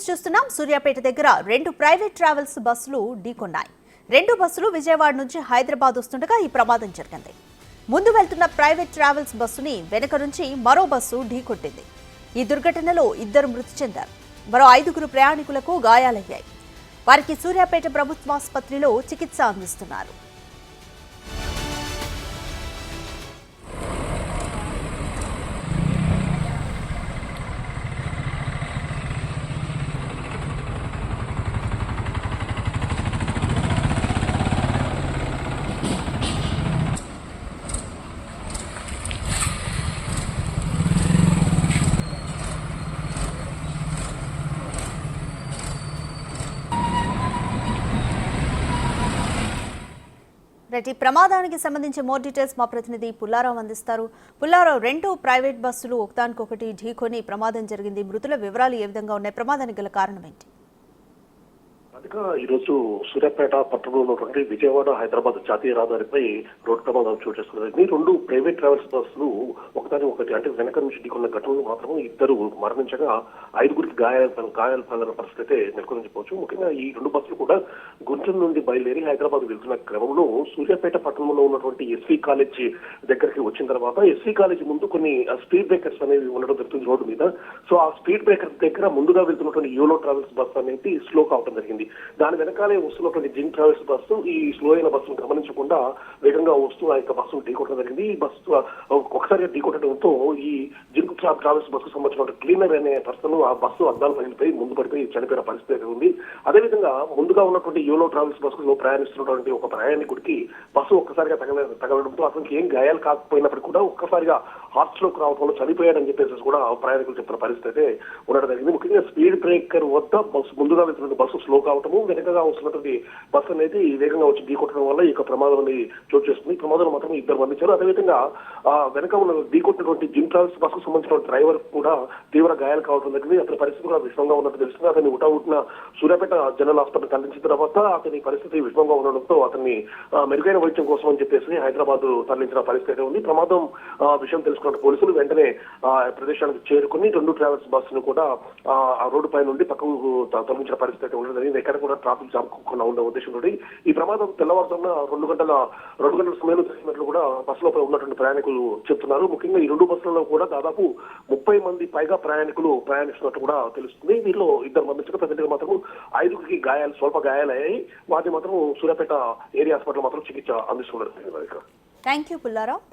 News చూస్తున్నాం. సూర్యాపేట దగ్గర 2 private travels బస్సులు ఢీకొన్నాయి. 2 బస్సులు విజయవాడ నుంచి హైదరాబాద్ వస్తుండగా ఈ ప్రమాదం జరిగింది. ముందు వెళ్తున్న ప్రైవేట్ ట్రావెల్స్ బస్సుని వెనక నుంచి మరో బస్సు ఢీకొట్టింది. ఈ దుర్ఘటనలో 2 మృతి చెందారు. మరో 5 ప్రయాణికులకు గాయాలయ్యాయి. వారికి సూర్యాపేట ప్రభుత్వాసుపత్రిలో చికిత్స అందిస్తున్నారు. ఈ ప్రమాదానికి సంబంధించి మోర్ డీటెయిల్స్ మా ప్రతినిధి పుల్లారావు అందిస్తారు. పుల్లారావు, 2 ప్రైవేట్ బస్సులు ఒకదానికొకటి ఢీకొని ప్రమాదం జరిగింది. మృతుల వివరాలు ఏ విధంగా ఉన్నాయి? ప్రమాదానికి గల కారణం ఏంటి? ఈరోజు సూర్యాపేట పట్టణంలో ఉన్నటువంటి విజయవాడ హైదరాబాద్ జాతీయ రహదారిపై రోడ్డు ప్రమాదం చోటు చేసుకున్నది. 2 ప్రైవేట్ ట్రావెల్స్ బస్సులు ఒకటి అంటే వెనక నుంచి ఢీకొన్న ఘటనలో మాత్రం 2 మరణించగా 5 గాయాలు పాలన పరిస్థితి అయితే నెలకొని చెప్పవచ్చు. ముఖ్యంగా ఈ 2 బస్సులు కూడా గుంటూరు నుండి బయలుదేరి హైదరాబాద్ వెళ్తున్న క్రమంలో సూర్యాపేట పట్టణంలో ఉన్నటువంటి ఎస్వి కాలేజ్ దగ్గరికి వచ్చిన తర్వాత ఎస్వి కాలేజ్ ముందు కొన్ని స్పీడ్ బ్రేకర్స్ అనేవి ఉండడం జరుగుతుంది రోడ్డు మీద. సో ఆ స్పీడ్ బ్రేకర్స్ దగ్గర ముందుగా వెళ్తున్నటువంటి యోలో ట్రావెల్స్ బస్సు అనేది స్లో కావడం జరిగింది. దాని వెనకాలే వస్తున్నటువంటి జిన్ ట్రావెల్స్ బస్సు ఈ స్లో అయిన బస్సును గమనించకుండా వేగంగా వస్తూ ఆ యొక్క బస్సును ఢీకొట్టడం జరిగింది. ఈ బస్సు ఒకసారిగా ఢీకొట్టడంతో ఈ జిన్ ట్రావెల్స్ బస్సుకు సంబంధించిన క్లీనర్ అనే పర్సన్ ఆ బస్సు అద్దాలు పగిలిపోయి ముందు పడిపోయి చనిపోయిన పరిస్థితి ఉంది. అదేవిధంగా ముందుగా ఉన్నటువంటి యోలో ట్రావెల్స్ బస్సులో ప్రయాణిస్తున్నటువంటి ఒక ప్రయాణికుడికి బస్సు ఒక్కసారిగా తగలడంతో అతనికి ఏం గాయాలు కాకపోయినప్పటికీ కూడా ఒక్కసారిగా హార్ట్ స్ట్రోక్ రావడంలో చనిపోయాడని చెప్పేసి కూడా ప్రయాణికులు చెప్పిన పరిస్థితి ఉండడం జరిగింది. ముఖ్యంగా స్పీడ్ బ్రేకర్ వద్ద బస్సు ముందుగా వెళ్తున్న బస్సు స్లో కావటము, వెనకగా వస్తున్నటువంటి బస్సు అనేది వేగంగా వచ్చి ఢీకొట్టడం వల్ల ఈ ప్రమాదం అనేది చోటు చేస్తుంది. ప్రమాదంలో మాత్రం 2 మరణించారు. అదేవిధంగా వెనక ఉన్న ఢీకొట్టినటువంటి జిమ్ ట్రావెల్స్ బస్సుకు సంబంధించిన డ్రైవర్ కూడా తీవ్ర గాయాలు కావడం జరిగింది. అతని పరిస్థితి కూడా విషమంగా ఉన్నట్టు తెలుస్తుంది. అతన్ని ఉటావుటిన సూర్యాపేట జనరల్ హాస్పిటల్ తరలించిన తర్వాత అతని పరిస్థితి విషమంగా ఉండడంతో అతన్ని మెరుగైన వైద్యం కోసం అని చెప్పేసి హైదరాబాద్ తరలించిన పరిస్థితి ఉంది. ప్రమాదం విషయం తెలుసుకున్న పోలీసులు వెంటనే ప్రదేశానికి చేరుకుని 2 ట్రావెల్స్ బస్సును కూడా ఆ రోడ్డు పై నుండి పక్కకు తరలించిన పరిస్థితి ఉండడం జరిగింది. ఎక్కడ కూడా ట్రాఫిక్ జామ్ కాకుండా ఉండే ఉద్దేశంతో ఈ ప్రమాదం తెల్లవారుతున్న 2 గంటల సమయంలో జరిగినట్లు కూడా బస్సులో ఉన్నటువంటి ప్రయాణికులు చెప్తున్నారు. ముఖ్యంగా ఈ 2 బస్సులలో కూడా దాదాపు 30 మంది పైగా ప్రయాణికులు ప్రయాణిస్తున్నట్టు కూడా తెలుస్తుంది. వీరిలో 2 మరణించగా ప్రజెంట్గా మాత్రం 5 స్వల్ప గాయాలయ్యాయి. వాటిని మాత్రం సూర్యాపేట ఏరియా హాస్పిటల్ మాత్రం చికిత్స అందిస్తున్నారు. Thank you Pullarao.